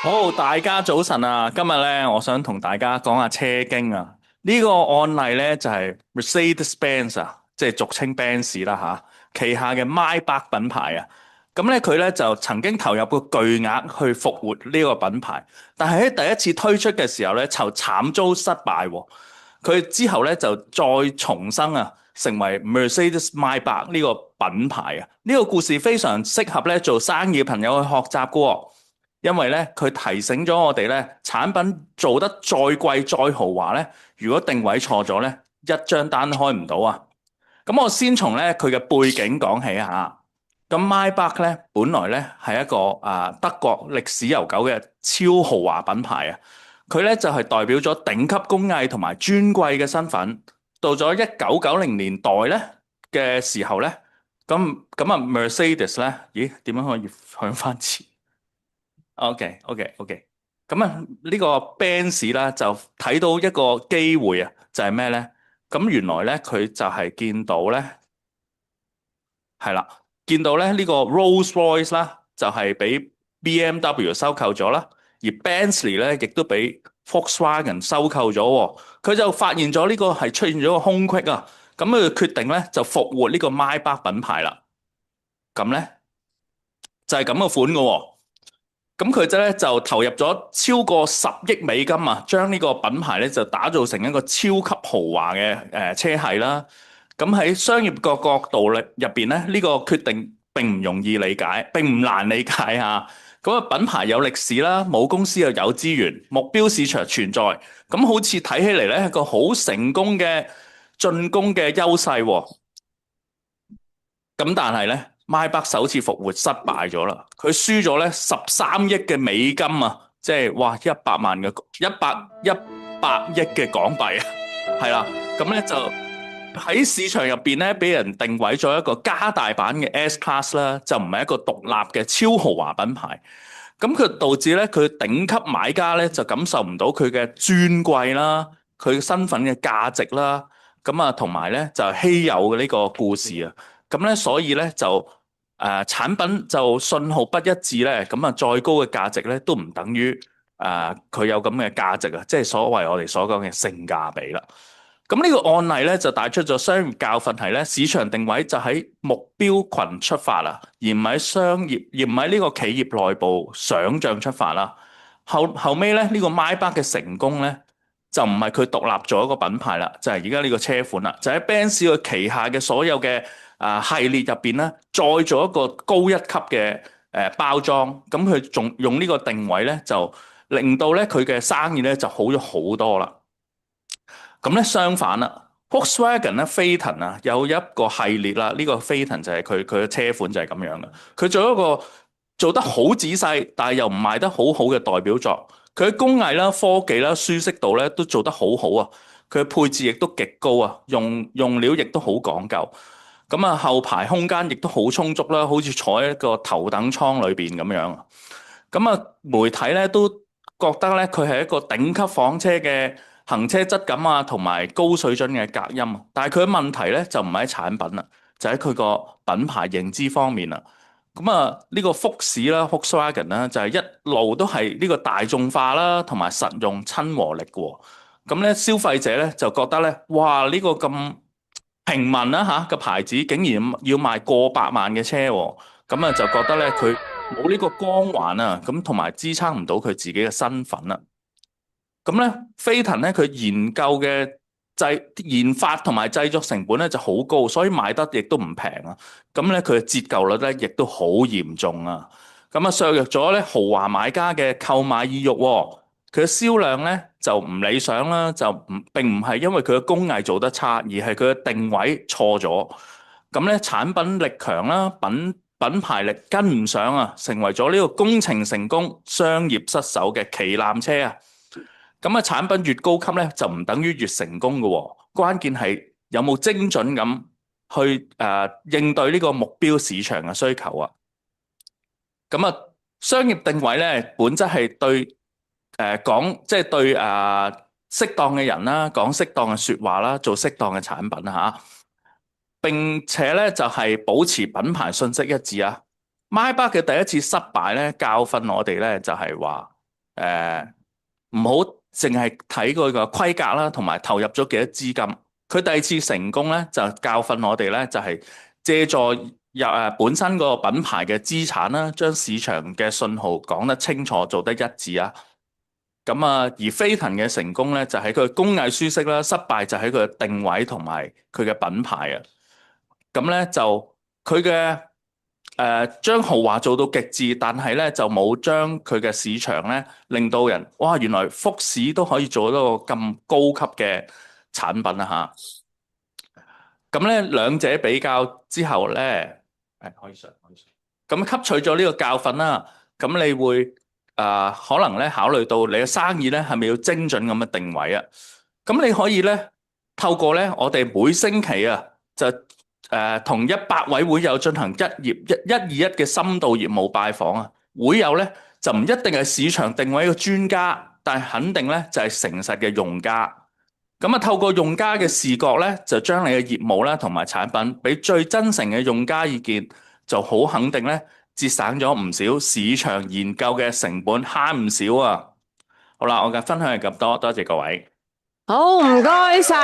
好，大家早晨啊！今日咧，我想同大家講下車經啊。呢個案例咧就係 Mercedes-Benz 啊，即係俗稱 Benz 啦旗下嘅 Maybach 品牌啊。咁咧佢咧就曾經投入過巨額去復活呢個品牌，但係喺第一次推出嘅時候咧就慘遭失敗喎。佢之後咧就再重生啊，成為 Mercedes-Maybach 呢個品牌啊。呢個故事非常適合咧做生意嘅朋友去學習噶喎。因為咧，佢提醒咗我哋咧，產品做得再貴再豪華咧，如果定位錯咗咧，一張單開唔到啊！咁我先從咧佢嘅背景講起嚇。咁 Maybach 咧，本來咧係一個德國歷史悠久嘅超豪華品牌啊。佢咧就係代表咗頂級工藝同埋尊貴嘅身份。到咗1990年代咧嘅時候咧，咁 Mercedes 咧，咦點樣可以向翻前？OK，咁呢個 Benz 啦，就睇到一個機會啊，就係咩咧？咁原來咧佢就係見到咧，係啦，見到咧呢個 Rolls-Royce 啦，就係俾 BMW 收購咗啦，而 Bentley 咧亦都俾 Volkswagen 收購咗喎。佢就發現咗呢個係出現咗個空隙啊，咁佢決定咧就復活呢個 Maybach 品牌啦。咁咧就係咁嘅款嘅喎。咁佢就投入咗超過10億美金啊，將呢個品牌咧就打造成一個超級豪華嘅車系啦。咁喺商業個角度咧入邊咧，呢個決定並唔容易理解，並唔難理解嚇。咁啊，品牌有歷史啦，母公司又有資源，目標市場存在，咁好似睇起嚟咧係個好成功嘅進攻嘅優勢喎。咁但係咧，Maybach 首次復活失敗咗啦，佢輸咗咧13億嘅美金啊，即係哇一百億嘅港幣啊，係啦，咁咧就喺市場入邊咧，俾人定位咗一個加大版嘅 S Class 啦，就唔係一個獨立嘅超豪華品牌。咁佢導致咧，佢頂級買家咧就感受唔到佢嘅尊貴啦，佢身份嘅價值啦，咁啊同埋咧就係稀有嘅呢個故事啊。咁咧，所以咧就產品就信號不一致咧，咁啊再高嘅價值咧都唔等於佢有咁嘅價值啊，即係所謂我哋所講嘅性價比啦。咁呢個案例咧就帶出咗商業教訓係咧，市場定位就喺目標群出發啦，而唔係商業，而唔係呢個企業內部想像出發啦。後尾咧呢個 Maybach 嘅成功咧，就唔係佢獨立做一個品牌啦，就係而家呢個車款啦，就喺 Benz 個旗下嘅所有嘅系列入邊咧，再做一個高一級嘅包裝，咁佢仲用呢個定位咧，就令到咧佢嘅生意咧就好咗好多啦。咁咧相反啦，Volkswagen 咧飛騰啊有一個系列啦，呢個飛騰就係佢嘅車款就係咁樣嘅。佢做一個做得好仔細，但係又唔賣得好好嘅代表作。佢嘅工藝啦、科技啦、舒適度咧都做得好好啊。佢嘅配置亦都極高啊，用料亦都好講究。咁啊，後排空間亦都好充足啦，好似坐喺一個頭等艙裏邊咁樣。咁啊，媒體咧都覺得咧佢係一個頂級房車嘅行車質感啊，同埋高水準嘅隔音啊。但係佢嘅問題咧就唔係喺產品啦，就喺佢個品牌認知方面啦。咁啊，呢個福士啦、Volkswagen 啦，就係一路都係呢個大眾化啦，同埋實用親和力嘅喎。咁咧，消費者咧就覺得咧，哇！呢個咁平民啦嚇個牌子，竟然要賣過百萬嘅車喎，咁啊就覺得咧佢冇呢個光環啊，咁同埋支撐唔到佢自己嘅身份啦。咁咧，飛騰咧佢研發同埋製作成本咧就好高，所以賣得亦都唔平啊。咁咧佢嘅折舊率咧亦都好嚴重啊。咁啊削弱咗咧豪華買家嘅購買意欲喎。佢嘅銷量咧就唔理想啦，並唔係因為佢嘅工藝做得差，而係佢嘅定位錯咗。咁咧產品力強啦，品牌力跟唔上啊，成為咗呢個工程成功、商業失手嘅旗艦車啊！咁啊，產品越高級咧，就唔等於越成功嘅喎。關鍵係有冇精準咁去應對呢個目標市場嘅需求啊。咁啊，商業定位咧，本質係對講，即係對適當嘅人啦，講適當嘅説話啦，做適當嘅產品嚇。並且咧就係保持品牌信息一致啊。Maybach 嘅第一次失敗咧，教訓我哋咧就係話，唔好淨係睇佢個規格啦，同埋投入咗幾多資金。佢第二次成功咧，就教訓我哋咧，就係借助本身個品牌嘅資產啦，將市場嘅信號講得清楚，做得一致啊。咁啊，而飛騰嘅成功咧，就喺佢工藝舒適啦，失敗就喺佢嘅定位同埋佢嘅品牌啊。咁咧就佢嘅將豪華做到極致，但係咧就冇將佢嘅市場咧令到人哇，原來福士都可以做到個咁高級嘅產品啊嚇！咁咧兩者比較之後咧，可以上可以上。咁吸取咗呢個教訓啦，咁你會可能咧考慮到你嘅生意咧係咪要精準咁嘅定位啊？咁你可以咧透過咧我哋每星期啊就同100位會友進行一2一嘅深度業務拜訪啊。會友咧就唔一定係市場定位嘅專家，但係肯定咧就係誠實嘅用家。咁啊，透過用家嘅視覺咧，就將你嘅業務啦同埋產品俾最真誠嘅用家意見，就好肯定咧節省咗唔少市場研究嘅成本，慳唔少啊！好啦，我嘅分享係咁多，多謝各位。好，唔該晒。